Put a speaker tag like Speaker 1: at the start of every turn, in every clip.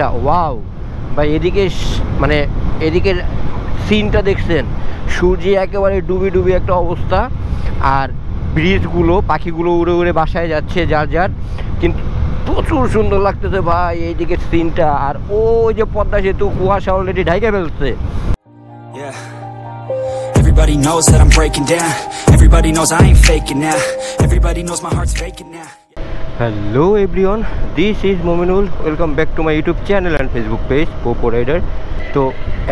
Speaker 1: একটা ওয়াও ভাই, এদিকে মানে এদিকের সিনটা দেখছেন, সূর্য একেবারে ডুবি ডুবি একটা অবস্থা, আর ব্রিজগুলো পাখিগুলো উড়ে উড়ে বাসায় যাচ্ছে যার যার, কিন্তু প্রচুর সুন্দর লাগতেছে ভাই এইদিকের সিনটা। আর ওই যে পদ্মা সেতু কুয়াশা অলরেডি ঢাইকে ফেলছে।
Speaker 2: Everybody knows that I'm breaking down. Everybody knows I ain't faking now. Everybody knows my heart's faking now.
Speaker 1: Hello everyone, this is Mominul. Welcome back to my YouTube channel and Facebook page Popo Rider. তো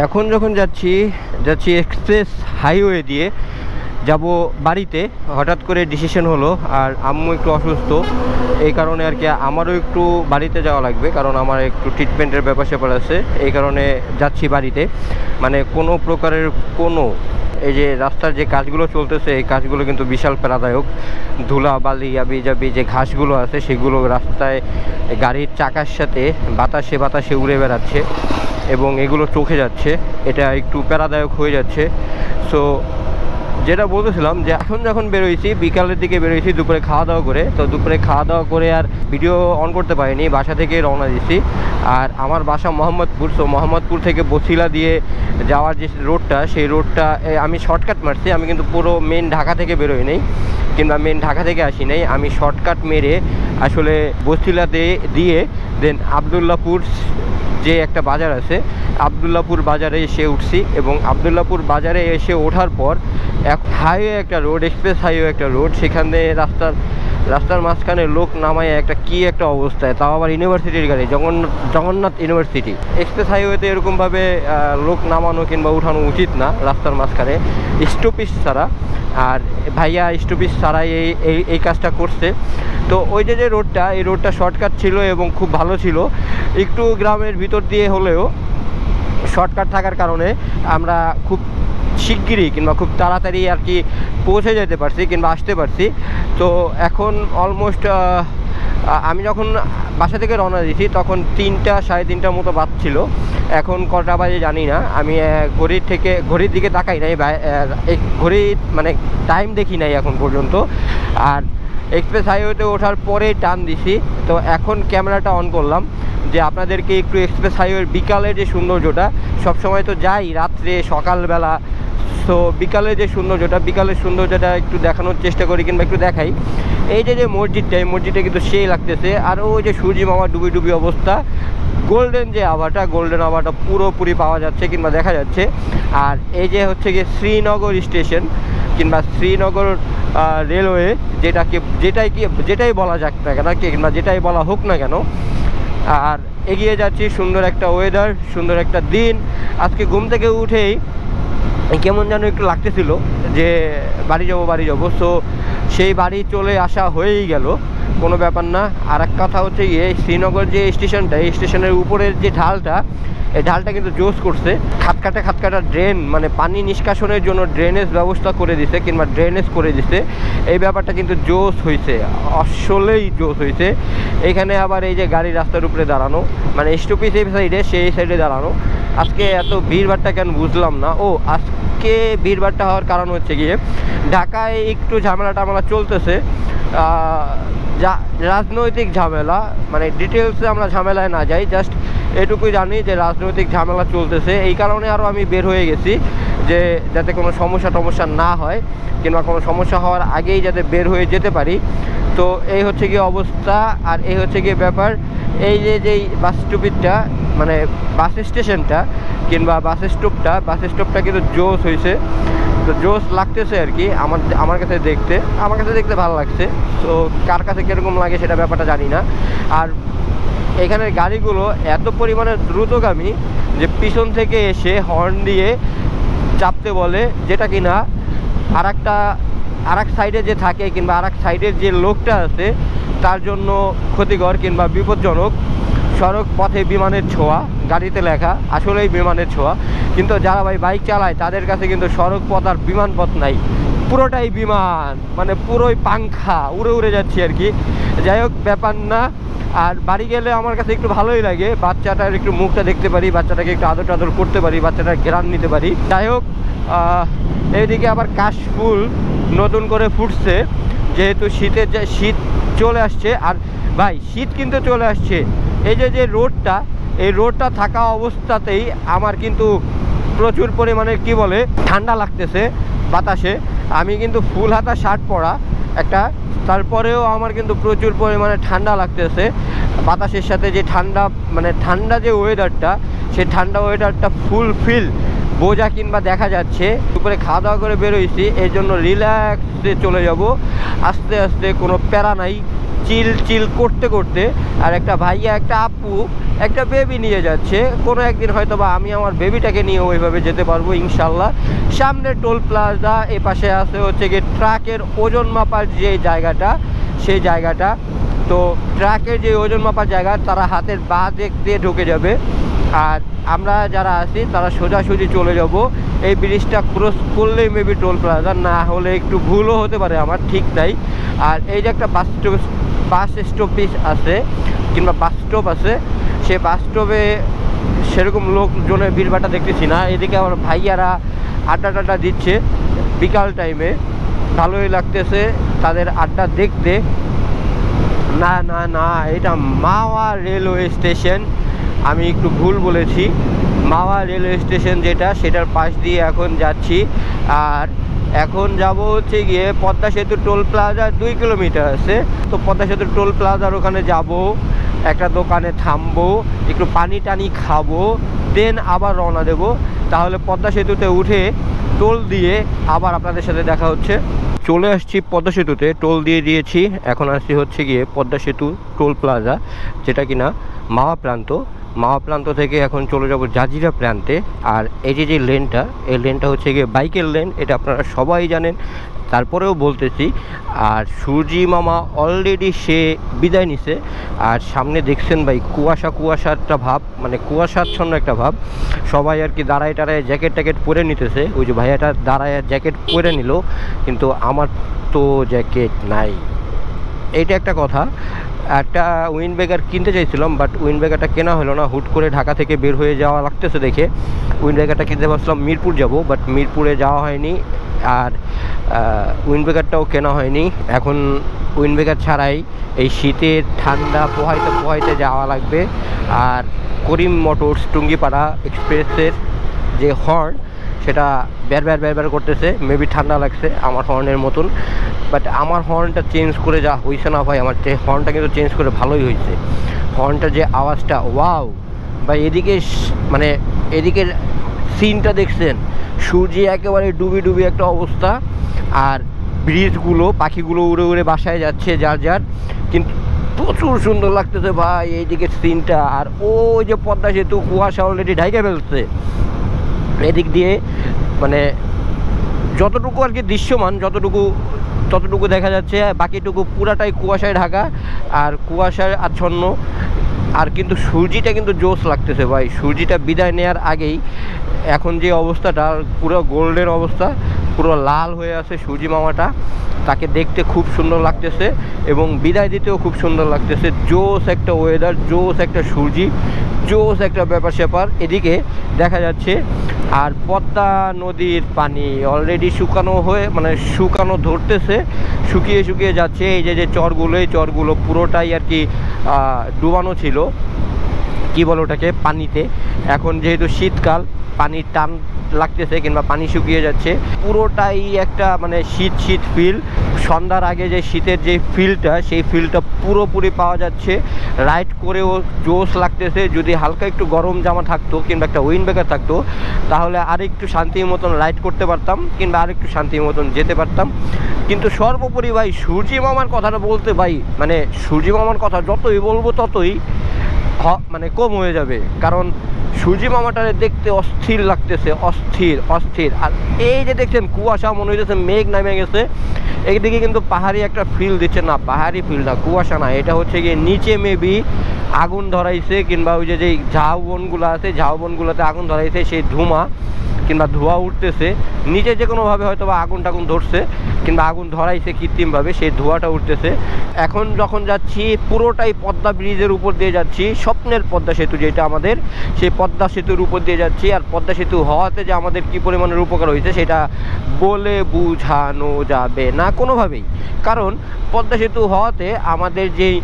Speaker 1: এখন যখন যাচ্ছি express highway দিয়ে যাব বাড়িতে, হঠাৎ করে decision হলো, আর আম্মু একটু অসুস্থ, এই কারণে আর কি আমারও একটু বাড়িতে যাওয়া লাগবে, কারণ আমার একটু ট্রিটমেন্টের ব্যাপার স্যাপার আছে, এই কারণে যাচ্ছি বাড়িতে। মানে কোনো প্রকারের কোনো এই যে রাস্তার যে কাজগুলো চলতেছে, এই কাজগুলো কিন্তু বিশাল প্রাণদায়ক। ধুলা বালি আবিজাবি যে ঘাসগুলো আছে সেগুলো রাস্তায় গাড়ির চাকার সাথে বাতাসে উড়ে বেড়াচ্ছে এবং এগুলো চোখে যাচ্ছে, এটা একটু প্রাণদায়ক হয়ে যাচ্ছে। সো যেটা বলতেছিলাম যে এখন যখন বেরোইছি, বিকালের দিকে বেরোইছি দুপুরে খাওয়া দাওয়া করে, তো দুপুরে খাওয়া দাওয়া করে আর ভিডিও অন করতে পারিনি, বাসা থেকে রওনা দিছি। আর আমার বাসা মোহাম্মদপুর, সো মোহাম্মদপুর থেকে বছিলা দিয়ে যাওয়ার যে রোডটা, সেই রোডটা আমি শর্টকাট মারছি। আমি কিন্তু পুরো মেন ঢাকা থেকে বেরোই নাই, কিংবা মেন ঢাকা থেকে আসি নাই, আমি শর্টকাট মেরে আসলে বছিলাতে দিয়ে দেন আবদুল্লাপুর যে একটা বাজার আছে, আবদুল্লাপুর বাজারে এসে উঠছি, এবং আবদুল্লাপুর বাজারে এসে ওঠার পর এক হাইওয়ে একটা রোড, এক্সপ্রেস হাইওয়ে একটা রোড, সেখানে রাস্তার মাঝখানে লোক নামায় একটা অবস্থায়, তাও আবার ইউনিভার্সিটির গাড়ি, জগন্নাথ ইউনিভার্সিটি। এক্সপ্রেস হাইওয়েতে এরকমভাবে লোক নামানো কিংবা উঠানো উচিত না রাস্তার মাঝখানে স্টপিস ছাড়া, আর ভাইয়া স্টপিস ছাড়াই এই কাজটা করছে। তো ওই যে রোডটা, এই রোডটা শর্টকাট ছিল এবং খুব ভালো ছিল, একটু গ্রামের ভিতর দিয়ে হলেও শর্টকাট থাকার কারণে আমরা খুব শিগগিরই কিংবা খুব তাড়াতাড়ি আর কি পৌঁছে যেতে পারছি কিংবা আসতে পারছি। তো এখন অলমোস্ট আমি যখন বাসা থেকে রওনা দিয়েছি তখন 3টা সাড়ে 3টার মতো বাজছিল। এখন কটা বাজে জানি না, আমি ঘড়ির দিকে তাকাই নাই, ঘড়ি মানে টাইম দেখি নাই এখন পর্যন্ত। আর এক্সপ্রেস হাইওয়েতে ওঠার পরে টান দিছি, তো এখন ক্যামেরাটা অন করলাম যে আপনাদেরকে একটু এক্সপ্রেস হাইওয়ের বিকালের যে সৌন্দর্যটা, সবসময় তো যাই রাত্রে সকালবেলা, তো বিকালের যে সৌন্দর্যটা একটু দেখানোর চেষ্টা করি কিংবা একটু দেখাই। এই যে মসজিদটা, এই মসজিদটা কিন্তু সেই লাগতেছে, আর ওই যে সূর্য মামা ডুবি ডুবি অবস্থা, গোল্ডেন আভাটা পুরোপুরি পাওয়া যাচ্ছে কিংবা দেখা যাচ্ছে। আর এই যে হচ্ছে গিয়ে শ্রীনগর স্টেশন কিংবা শ্রীনগর রেলওয়ে, যেটাই বলা যাক না কেন কিংবা যেটাই বলা হোক না কেন। আর এগিয়ে যাচ্ছি, সুন্দর একটা ওয়েদার, সুন্দর একটা দিন। আজকে ঘুম থেকে উঠেই কেমন যেন একটু লাগতেছিল যে বাড়ি যাবো, সো সেই বাড়ি চলে আসা হয়েই গেল, কোনো ব্যাপার না। আর এক কথা হচ্ছে গিয়ে শ্রীনগর যে স্টেশনটা, এই স্টেশনের উপরের যে ঢালটা, এই ঢালটা কিন্তু জোস করছে। খাটকাটা ড্রেন, মানে পানি নিষ্কাশনের জন্য ড্রেনেজ ব্যবস্থা করে দিছে কিংবা ড্রেনেজ করে দিছে, এই ব্যাপারটা কিন্তু জোস হয়েছে, আসলেই জোস হয়েছে। এখানে আবার এই যে গাড়ি রাস্তার উপরে দাঁড়ানো, মানে স্টপিস এই সাইডে, সেই সাইডে দাঁড়ানো। আজকে এত ভিড়ভাড়টা কেন বুঝলাম না। আজকে ভিড়ভাড়টা হওয়ার কারণ হচ্ছে গিয়ে ঢাকায় একটু ঝামেলা চলতেছে, রাজনৈতিক ঝামেলা, মানে ডিটেলসে আমরা ঝামেলায় না যাই, জাস্ট এটুকুই জানি যে রাজনৈতিক ঝামেলা চলতেছে। এই কারণে আরও আমি বের হয়ে গেছি যে যাতে কোনো সমস্যা না হয় কিংবা কোনো সমস্যা হওয়ার আগেই যাতে বের হয়ে যেতে পারি। তো এই হচ্ছে গিয়ে অবস্থা, আর এই হচ্ছে গিয়ে ব্যাপার। এই যেই বাস স্টপটা, মানে বাস স্টেশনটা কিংবা বাস স্টপটা কিন্তু জোস হয়েছে, তো জোস লাগতেছে আর কি আমার কাছে দেখতে ভালো লাগছে। তো কার কাছে কীরকম লাগে সেটা ব্যাপারটা জানি না। আর এখানের গাড়িগুলো এত পরিমাণে দ্রুতগামী যে পিছন থেকে এসে হর্ন দিয়ে চাপতে বলে, যেটা কিনা আর এক সাইডে যে থাকে কিংবা আর এক সাইডের যে লোকটা আছে তার জন্য ক্ষতিকর কিংবা বিপজ্জনক। সড়ক পথে বিমানের ছোঁয়া, গাড়িতে লেখা, আসলেই বিমানের ছোঁয়া। কিন্তু যারা বাইক চালায় তাদের কাছে কিন্তু সড়ক পথ আর বিমান পথ নাই, পুরোটাই বিমান, মানে পুরোই পাংখা, উড়ে যাচ্ছি আর কি। যাই হোক, ব্যাপার না। আর বাড়ি গেলে আমার কাছে একটু ভালোই লাগে, বাচ্চাটার একটু মুখটা দেখতে পারি, বাচ্চাটাকে একটু আদর করতে পারি, বাচ্চাটার ঘ্রাণ নিতে পারি। যাই হোক, এইদিকে আবার কাশফুল নতুন করে ফুটছে, যেহেতু শীত চলে আসছে। আর ভাই শীত কিন্তু চলে আসছে, এই যে রোডটা, এই রোডটা থাকা অবস্থাতেই আমার কিন্তু প্রচুর পরিমাণে কি বলে ঠান্ডা লাগতেছে বাতাসে। আমি কিন্তু ফুল হাতা শার্ট পরা একটা, তারপরেও আমার কিন্তু প্রচুর পরিমাণে ঠান্ডা লাগতেছে বাতাসের সাথে। যে ঠান্ডা মানে ঠান্ডা যে ওয়েদারটা, সেই ঠান্ডা ওয়েদারটা ফুলফিল বোঝা কিংবা দেখা যাচ্ছে। দুপুরে খাওয়া দাওয়া করে বেরোইছি, এই জন্য রিল্যাক্সে চলে যাব আস্তে আস্তে, কোনো প্যারা নাই, চিল চিল করতে করতে। আর একটা ভাইয়া একটা আপু একটা বেবি নিয়ে যাচ্ছে, কোনো একদিন হয়তো বা আমি আমার বেবিটাকে নিয়ে ওইভাবে যেতে পারবো ইনশাল্লাহ। সামনে টোল প্লাজা, এ পাশে আছে হচ্ছে গিয়ে ট্রাকের ওজন মাপার যে জায়গাটা, সেই জায়গাটা। তো ট্রাকের যে ওজন মাপার জায়গা, তারা হাতের বাঁ দিক দিয়ে ঢুকে যাবে, আর আমরা যারা আছি তারা সোজাসুজি চলে যাব। এই ব্রিজটা ক্রস করলেই মেবি টোল প্লাজা, না হলে একটু ভুলও হতে পারে, আমার ঠিক নাই। আর এই যে একটা বাস স্টপেজ আছে কিংবা বাস স্টপ আছে, সে বাস স্টপে সেরকম লোকজনের ভিড়ভাড়টা দেখতেছি না। এদিকে আমার ভাইয়ারা আড্ডা টাড্ডা দিচ্ছে বিকাল টাইমে, ভালোই লাগতেছে তাদের আড্ডা দেখতে। না না না, এটা মাওয়া রেলওয়ে স্টেশন, আমি একটু ভুল বলেছি। মাওয়া রেলওয়ে স্টেশন যেটা, সেটার পাশ দিয়ে এখন যাচ্ছি। আর এখন যাব হচ্ছে গিয়ে পদ্মা সেতু টোল প্লাজা, 2 কিলোমিটার আছে। তো পদ্মা সেতু টোল প্লাজার ওখানে যাব, একটা দোকানে থামবো, একটু পানি টানি খাবো, দেন আবার রওনা দেব। তাহলে পদ্মা সেতুতে উঠে টোল দিয়ে আবার আপনাদের সাথে দেখা হচ্ছে। চলে আসছি পদ্মা সেতুতে, টোল দিয়ে দিয়েছি। এখন আসছি হচ্ছে গিয়ে পদ্মা সেতু টোল প্লাজা, যেটা কিনা মাওয়া প্রান্ত থেকে এখন চলে যাব জাজিরা প্রান্তে। আর এই যে লেনটা, এই লেনটা হচ্ছে গিয়ে বাইকের লেন, এটা আপনারা সবাই জানেন, তারপরেও বলতেছি। আর সূর্যি মামা অলরেডি সে বিদায় নিছে। আর সামনে দেখছেন ভাই কুয়াশা একটা ভাব, মানে কুয়াশাচ্ছন্ন একটা ভাব। সবাই আর কি দাঁড়ায় টাড়ায় জ্যাকেট ট্যাকেট পরে নিতেছে। ওই যে ভাইয়াটা দাঁড়ায় জ্যাকেট পরে নিল, কিন্তু আমার তো জ্যাকেট নাই। এইটা একটা কথা। একটা উইন্ডব্রেকার কিনতে চাইছিলাম, বাট উইন্ডব্রেকারটা কেনা হলো না। হুট করে ঢাকা থেকে বের হয়ে যাওয়া লাগতেছে দেখে উইন্ডব্রেকারটা কিনতে পারছিলাম মিরপুর যাব, বাট মিরপুরে যাওয়া হয়নি। আর উইন্ডব্রেকারটাও কেনা হয়নি। এখন উইন্ডব্রেকার ছাড়াই এই শীতের ঠান্ডা পোহাইতে যাওয়া লাগবে। আর করিম মোটরস টুঙ্গিপাড়া এক্সপ্রেসের যে হর্ন, সেটা ব্যার করতেছে। মেবি ঠান্ডা লাগছে আমার হর্নের মতন, বাট আমার হর্নটা চেঞ্জ করে যা হয়েছে না ভাই, আমার হর্নটা কিন্তু চেঞ্জ করে ভালোই হয়েছে। হর্নটার যে আওয়াজটা, ওয়াও ভাই। এদিকে মানে এদিকের সিনটা দেখছেন, সূর্যে একেবারে ডুবি একটা অবস্থা। আর ব্রিজগুলো, পাখিগুলো উড়ে উড়ে বাসায় যাচ্ছে যার, কিন্তু প্রচুর সুন্দর লাগতেছে ভাই এইদিকে সিনটা। আর ওই যে পদ্মা সেতু, কুয়াশা অলরেডি ঢাইকে ফেলছে এদিক দিয়ে, মানে যতটুকু আর কি দৃশ্যমান, ততটুকু দেখা যাচ্ছে, বাকিটুকু পুরাটাই কুয়াশায় ঢাকা আর কুয়াশায় আচ্ছন্ন। আর কিন্তু সূর্যিটা কিন্তু জোশ লাগতেছে ভাই। সূর্যিটা বিদায় নেওয়ার আগেই এখন যে অবস্থাটা, পুরো গোল্ডেন অবস্থা, পুরো লাল হয়ে আছে সূর্যি মামাটা। তাকে দেখতে খুব সুন্দর লাগতেছে এবং বিদায় দিতেও খুব সুন্দর লাগতেছে। জোশ একটা ওয়েদার, জোশ একটা সূর্যি, জোশ একটা ব্যাপার স্যাপার এদিকে দেখা যাচ্ছে। আর পদ্মা নদীর পানি অলরেডি শুকানো ধরতেছে, শুকিয়ে যাচ্ছে। এই যে চরগুলো পুরোটাই আর কি ডুবানো ছিল, কি বলো ওটাকে, পানিতে। এখন যেহেতু শীতকাল, পানির টান লাগতেছে কিংবা পানি শুকিয়ে যাচ্ছে, পুরোটাই একটা মানে শীত ফিল। সন্ধ্যার আগে যে শীতের যে ফিলটা, সেই ফিলটা পুরোপুরি পাওয়া যাচ্ছে। রাইড করেও জোশ লাগতেছে। যদি হালকা একটু গরম জামা থাকতো কিংবা একটা উইন্ডব্রেকার থাকতো, তাহলে আরেকটু শান্তির মতন রাইড করতে পারতাম কিংবা আরেকটু শান্তির মতন যেতে পারতাম। কিন্তু সর্বোপরি ভাই সূর্যি মামার কথাটা বলতে, ভাই মানে সূর্যি মামার কথা যতই বলবো ততই মানে কম হয়ে যাবে। কারণ সূর্যি মামাটারে দেখতে অস্থির লাগতেছে, অস্থির। আর এই যে দেখছেন কুয়াশা, মনে হইতেছে মেঘ নামে গেছে। এইদিকে কিন্তু পাহাড়ি একটা ফিল দিচ্ছে, না পাহাড়ি ফিল না, কুয়াশা না, এটা হচ্ছে গিয়ে নিচে মেবি আগুন ধরাইছে কিংবা ওই যে ঝাউবনগুলো আছে, ঝাউবনগুলোতে আগুন ধরাইছে, সেই কিংবা ধোঁয়া উঠতেছে নিচে, যে কোনোভাবে হয়তো বা আগুন টাগুন ধরছে কিংবা আগুন ধরাইছে কৃত্রিমভাবে, সেই ধোঁয়াটা উঠতেছে। এখন যখন যাচ্ছি পুরোটাই পদ্মা ব্রিজের উপর দিয়ে যাচ্ছি, স্বপ্নের পদ্মা সেতু যেটা আমাদের, সেই পদ্মা সেতুর উপর দিয়ে যাচ্ছি। আর পদ্মা সেতু হওয়াতে যে আমাদের কী পরিমাণের উপকার হয়েছে সেটা বলে বোঝানো যাবে না কোনোভাবেই। কারণ পদ্মা সেতু হওয়াতে আমাদের যেই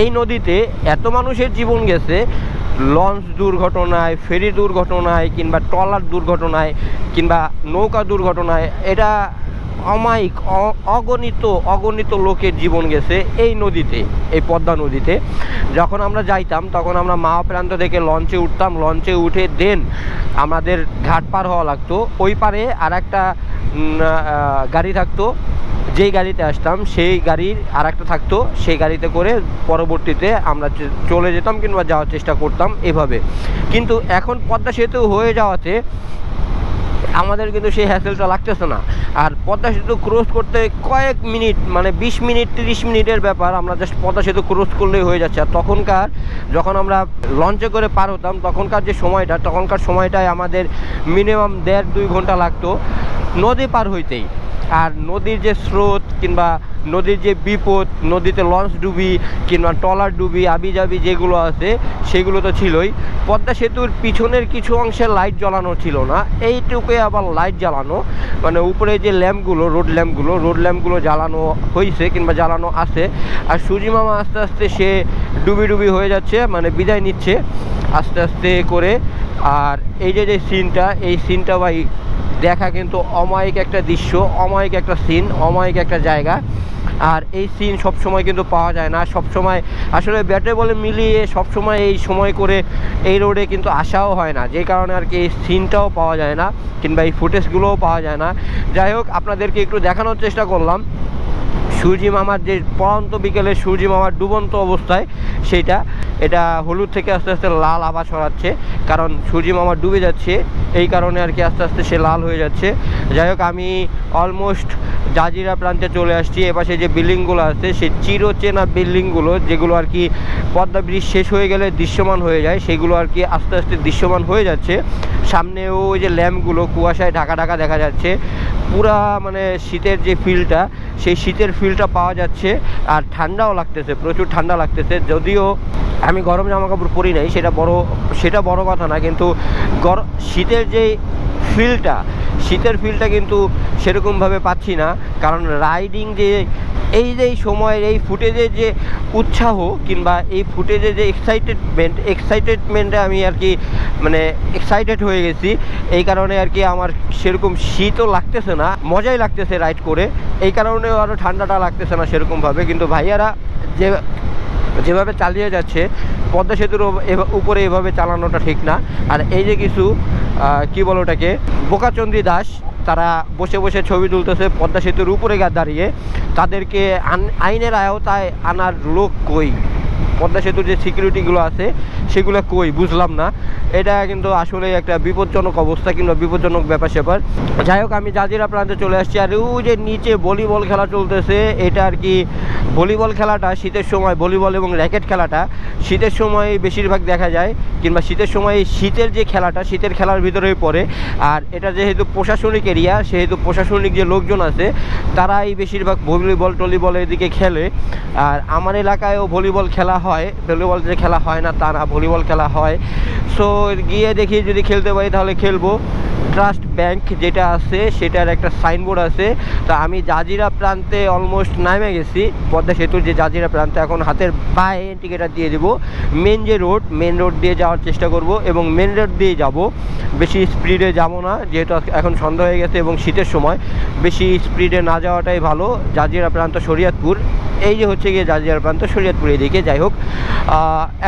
Speaker 1: এই নদীতে এত মানুষের জীবন গেছে লঞ্চ দুর্ঘটনায়, ফেরি দুর্ঘটনায়, কিংবা ট্রলার দুর্ঘটনায়, কিংবা নৌকা দুর্ঘটনায়। এটা অমায়িক অগণিত লোকের জীবন গেছে এই নদীতে, এই পদ্মা নদীতে। যখন আমরা যাইতাম তখন আমরা মাওয়া প্রান্ত থেকে লঞ্চে উঠতাম, লঞ্চে উঠে দেন আমাদের ঘাট পার হওয়া লাগতো। ওই পারে আর একটা গাড়ি থাকতো, যেই গাড়িতে আসতাম সেই গাড়ির আর একটা থাকতো, সেই গাড়িতে করে পরবর্তীতে আমরা চলে যেতাম কিংবা যাওয়ার চেষ্টা করতাম এভাবে। কিন্তু এখন পদ্মা সেতু হয়ে যাওয়াতে আমাদের কিন্তু সেই হ্যাসেলটা লাগতেছে না। আর পদ্মা সেতু ক্রস করতে কয়েক মিনিট, মানে 20 মিনিট 30 মিনিটের ব্যাপার, আমরা জাস্ট পদ্মা সেতু ক্রস করলেই হয়ে যাচ্ছে। আর তখনকার যখন আমরা লঞ্চে করে পার হতাম তখনকার যে সময়টা, তখনকার সময়টায় আমাদের মিনিমাম 1.5-2 ঘন্টা লাগতো নদী পার হইতেই। আর নদীর যে স্রোত কিংবা নদীর যে বিপদ, নদীতে লঞ্চ ডুবি কিংবা ট্রলার ডুবি আবিজাবি যেগুলো আছে সেগুলো তো ছিলই। পদ্মা সেতুর পিছনের কিছু অংশে লাইট জ্বালানো ছিল না, এইটুকুই আবার লাইট জ্বালানো, মানে উপরে যে ল্যাম্পগুলো, রোড ল্যাম্পগুলো জ্বালানো হয়েছে কিংবা জ্বালানো আছে। আর সুজি মামা আস্তে আস্তে সে ডুবি হয়ে যাচ্ছে, মানে বিদায় নিচ্ছে আস্তে আস্তে করে। আর এই যে সিনটা, এই সিনটা ভাই দেখা কিন্তু অমায়িক একটা দৃশ্য, অমায়িক একটা সিন, অমায়িক একটা জায়গা। আর এই সিন সবসময় কিন্তু পাওয়া যায় না, সবসময় আসলে ব্যাটে বলে মিলিয়ে সবসময় এই সময় করে এই রোডে কিন্তু আসাও হয় না, যে কারণে আর কি এই সিনটাও পাওয়া যায় না কিংবা এই ফুটেজগুলোও পাওয়া যায় না। যাই হোক, আপনাদেরকে একটু দেখানোর চেষ্টা করলাম সূর্যি মামার যে পড়ন্ত বিকেলে সূর্যি মামার ডুবন্ত অবস্থায় সেইটা। এটা হলুদ থেকে আস্তে আস্তে লাল আভা ছড়াচ্ছে, কারণ সূর্যি মামা ডুবে যাচ্ছে, এই কারণে আর কি আস্তে আস্তে সে লাল হয়ে যাচ্ছে। যাই হোক, আমি অলমোস্ট জাজিরা প্রান্তে চলে আসছি। এপাশে যে বিল্ডিংগুলো আছে সেই চিরচেনা বিল্ডিংগুলো, যেগুলো আর কি পদ্মা ব্রিজ শেষ হয়ে গেলে দৃশ্যমান হয়ে যায়, সেগুলো আর কি আস্তে আস্তে দৃশ্যমান হয়ে যাচ্ছে। সামনেও ওই যে ল্যাম্পগুলো কুয়াশায় ঢাকা দেখা যাচ্ছে। পুরা মানে শীতের যে ফিলটা, সেই শীতের ফিলটা পাওয়া যাচ্ছে। আর ঠান্ডাও লাগতেছে, প্রচুর ঠান্ডা লাগতেছে। যদিও আমি গরম জামা কাপড় পরি নাই, সেটা বড় কথা না, কিন্তু শীতের যে শীতের ফিলটা কিন্তু সেরকমভাবে পাচ্ছি না। কারণ রাইডিং যে এই সময়ের এই ফুটেজের যে উৎসাহ কিংবা এই ফুটেজের যে এক্সাইটেডমেন্টে আমি আর কি মানে এক্সাইটেড হয়ে গেছি, এই কারণে আর কি আমার সেরকম শীতও লাগতেছে না, মজাই লাগতেছে রাইড করে, এই কারণেও আরও ঠান্ডাটা লাগতেছে না সেরকমভাবে। কিন্তু ভাইয়ারা যেভাবে চালিয়ে যাচ্ছে পদ্মা সেতুর উপরে, এভাবে চালানোটা ঠিক না। আর এই যে কিছু কি বলো ওটাকে, বোকাচন্দ্রী দাস, তারা বসে বসে ছবি তুলতেছে পদ্মা সেতুর উপরে দাঁড়িয়ে। তাদেরকে আইনের আওতায় আনার লোক কই? পদ্মা সেতুর যে সিকিউরিটিগুলো আছে সেগুলো কই বুঝলাম না। এটা কিন্তু আসলে একটা বিপজ্জনক অবস্থা কিংবা বিপজ্জনক ব্যাপার স্যাপার। যাই হোক, আমি জাজিরা প্রান্তে চলে আসছি। আর ওই যে নিচে ভলিবল খেলা চলতেছে, এটা আর কি ভলিবল খেলাটা শীতের সময়, ভলিবল এবং র্যাকেট খেলাটা শীতের সময় বেশিরভাগ দেখা যায়, কিংবা শীতের সময় শীতের যে খেলাটা শীতের খেলার ভিতরেই পড়ে। আর এটা যেহেতু প্রশাসনিক এরিয়া, সেহেতু প্রশাসনিক যে লোকজন আছে তারাই বেশিরভাগ ভলিবল এদিকে খেলে। আর আমার এলাকায়ও ভলিবল খেলা হয়, ভলিবল যে খেলা হয় না তা না, ভলিবল খেলা হয়। সো গিয়ে দেখি যদি খেলতে পারি তাহলে খেলবো। ট্রাস্ট ব্যাংক যেটা আছে সেটার একটা সাইনবোর্ড আছে। তা আমি জাজিরা প্রান্তে অলমোস্ট নামে গেছি, পদ্মা সেতুর যে জাজিরা প্রান্তে। এখন হাতের বাঁয়ে ইন্ডিকেটার দিয়ে দেবো, মেন রোড দিয়ে যাওয়ার চেষ্টা করব এবং মেন রোড দিয়ে যাব, বেশি স্পিডে যাব না, যেহেতু এখন সন্ধ্যা হয়ে গেছে এবং শীতের সময় বেশি স্পিডে না যাওয়াটাই ভালো। জাজিরা প্রান্ত শরীয়তপুর, এই যে হচ্ছে গিয়ে জাজিরা প্রান্ত শরীয়তপুর এদিকে। যাই হোক,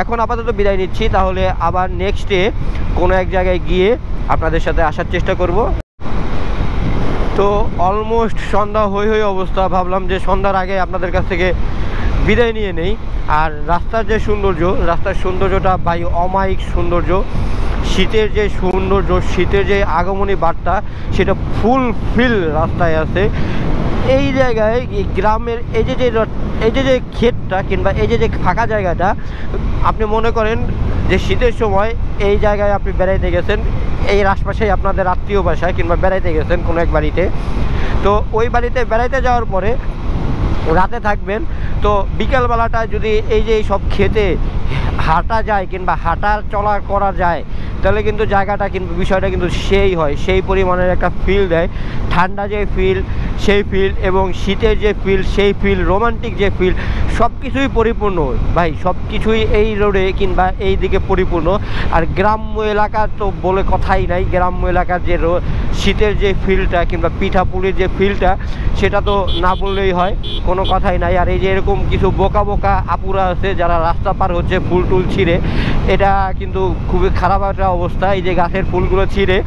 Speaker 1: এখন আপাতত বিদায় নিচ্ছি, তাহলে আবার নেক্সটে কোনো এক জায়গায় গিয়ে আপনাদের সাথে আসার চেষ্টা করব। তো অলমোস্ট সন্ধ্যা হয়ে অবস্থা, ভাবলাম যে সন্ধ্যার আগে আপনাদের কাছ থেকে বিদায় নিয়ে নেই। আর রাস্তার যে রাস্তার সৌন্দর্যটা ভাই অমায়িক সৌন্দর্য। শীতের যে সৌন্দর্য, শীতের যে আগমনী বার্তা সেটা ফুলফিল রাস্তায় আছে। এই জায়গায় গ্রামের এই যে ক্ষেতটা কিংবা এই যে ফাঁকা জায়গাটা, আপনি মনে করেন যে শীতের সময় এই জায়গায় আপনি বেড়াইতে গেছেন, এই আশপাশেই আপনাদের আত্মীয় বাসায় কিংবা বেড়াইতে গেছেন কোনো এক বাড়িতে। তো ওই বাড়িতে বেড়াইতে যাওয়ার পরে রাতে থাকবেন, তো বিকেলবেলাটা যদি এই যে সব খেতে হাঁটা যায় কিংবা হাঁটার চলা করা যায়, তাহলে কিন্তু জায়গাটা কিন্তু বিষয়টা কিন্তু সেই হয়, সেই পরিমাণের একটা ফিল দেয়। ঠান্ডা যে ফিল সেই ফিল, এবং শীতের যে ফিল সেই ফিল, রোমান্টিক যে ফিল, সব কিছুই পরিপূর্ণ ভাই, সব কিছুই এই রোডে কিংবা এই দিকে পরিপূর্ণ। আর গ্রাম্য এলাকার তো বলে কথাই নাই, গ্রাম্য এলাকার যে শীতের যে ফিলটা কিংবা পিঠাপুলির যে ফিলটা, সেটা তো না বললেই হয়, কোনো কথাই নাই। আর এই যে এরকম কিছু বোকা বোকা আপুরা আছে যারা রাস্তা পার হচ্ছে ফুল টুল ছিঁড়ে, এটা কিন্তু খুবই খারাপ একটা অবস্থা। এই যে গাছের ফুলগুলো ছিঁড়ে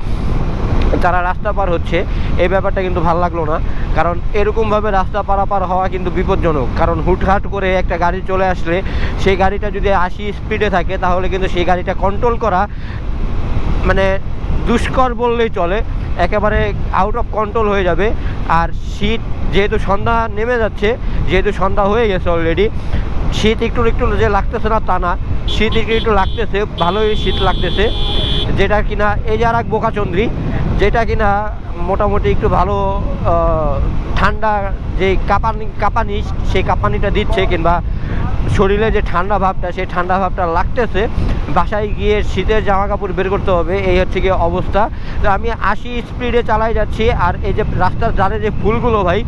Speaker 1: তারা রাস্তা পার হচ্ছে, এই ব্যাপারটা কিন্তু ভালো লাগলো না। কারণ এরকমভাবে রাস্তা পারাপার হওয়া কিন্তু বিপজ্জনক। কারণ হুটহাট করে একটা গাড়ি চলে আসলে সেই গাড়িটা যদি 80 স্পিডে থাকে, তাহলে কিন্তু সেই গাড়িটা কন্ট্রোল করা মানে দুষ্কর বললেই চলে, একেবারে আউট অফ কন্ট্রোল হয়ে যাবে। আর শীত যেহেতু সন্ধ্যা নেমে যাচ্ছে, যেহেতু সন্ধ্যা হয়ে গেছে অলরেডি, শীত একটু একটু যে লাগতেছে না তা না, শীত একটু একটু লাগতেছে, ভালোই শীত লাগতেছে। যেটা কিনা এই যে আর এক বোকাচন্দ্রী, যেটা কিনা মোটামুটি একটু ভালো ঠান্ডা যে কাঁপানি সেই কাঁপানিটা দিচ্ছে, কিংবা শরীরে যে ঠান্ডা ভাবটা সেই ঠান্ডা ভাবটা লাগতেছে। বাসায় গিয়ে শীতের জামা কাপড় বের করতে হবে, এই হচ্ছে কি অবস্থা। তো আমি 80 স্পিডে চালাই যাচ্ছি। আর এই যে রাস্তার ধারে যে ফুলগুলো ভাই,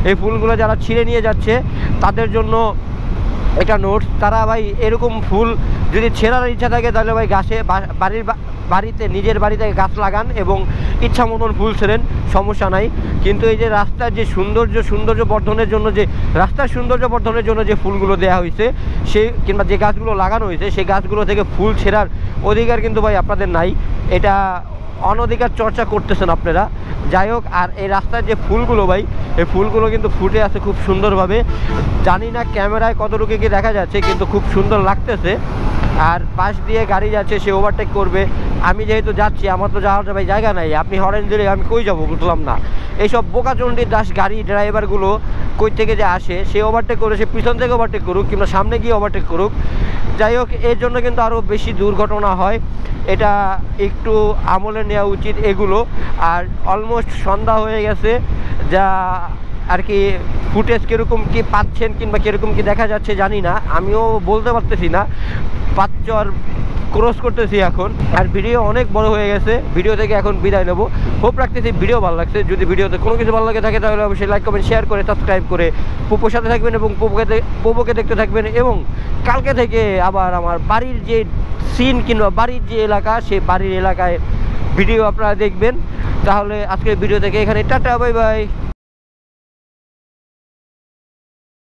Speaker 1: এই ফুলগুলো যারা ছিঁড়ে নিয়ে যাচ্ছে তাদের জন্য একটা নোটস, তারা ভাই এরকম ফুল যদি ছেঁড়ার ইচ্ছা থাকে তাহলে ভাই গাছে বাড়িতে নিজের বাড়িতে গাছ লাগান এবং ইচ্ছা মতন ফুল ছেড়েন, সমস্যা নাই। কিন্তু এই যে রাস্তার যে সৌন্দর্য বর্ধনের জন্য, যে রাস্তার সৌন্দর্য বর্ধনের জন্য যে ফুলগুলো দেওয়া হয়েছে, সেই কিংবা যে গাছগুলো লাগানো হয়েছে, সেই গাছগুলো থেকে ফুল ছেঁড়ার অধিকার কিন্তু ভাই আপনাদের নাই। এটা অনধিকার চর্চা করতেছেন আপনারা। যাই হোক, আর এই রাস্তার যে ফুলগুলো ভাই, এই ফুলগুলো কিন্তু ফুটে আছে খুব সুন্দরভাবে। জানি না ক্যামেরায় কতটুকু কি দেখা যাচ্ছে, কিন্তু খুব সুন্দর লাগতেছে। আর পাশ দিয়ে গাড়ি যাচ্ছে, সে ওভারটেক করবে। আমি যেহেতু যাচ্ছি, আমার তো যাওয়ার ভাই জায়গা নাই, আপনি হরেন দিলে আমি কই যাবো বুঝলাম না। এইসব বোকাচন্ডী দাস গাড়ি ড্রাইভারগুলো কই থেকে যে আসে, সে ওভারটেক করে, সে পিছন থেকে ওভারটেক করুক কিংবা সামনে গিয়ে ওভারটেক করুক। যাই হোক, এর জন্য কিন্তু আরও বেশি দুর্ঘটনা হয়, এটা একটু আমলে নেওয়া উচিত এগুলো। আর অলমোস্ট সন্ধ্যা হয়ে গেছে, যা আর কি ফুটেজ কীরকম কী পাচ্ছেন কিংবা কীরকম কী দেখা যাচ্ছে জানি না, আমিও বলতে পারতেছি না। 5 ক্রস করতেছি এখন। আর ভিডিও অনেক বড় হয়ে গেছে, ভিডিও থেকে এখন বিদায় নেবো। হোপ রাখতেছি ভিডিও ভালো লাগছে। যদি ভিডিওতে কোনো কিছু ভালো লাগে থাকে তাহলে অবশ্যই লাইক কমেন্ট শেয়ার করে সাবস্ক্রাইব করে পোপোর সাথে থাকবেন এবং পোপোকে দেখতে থাকবেন। এবং কালকে থেকে আবার আমার বাড়ির যে সিন কিংবা বাড়ির যে এলাকা, সেই বাড়ির এলাকায় ভিডিও আপনারা দেখবেন। তাহলে আজকের ভিডিও থেকে এখানে টাটা, বাই বাই।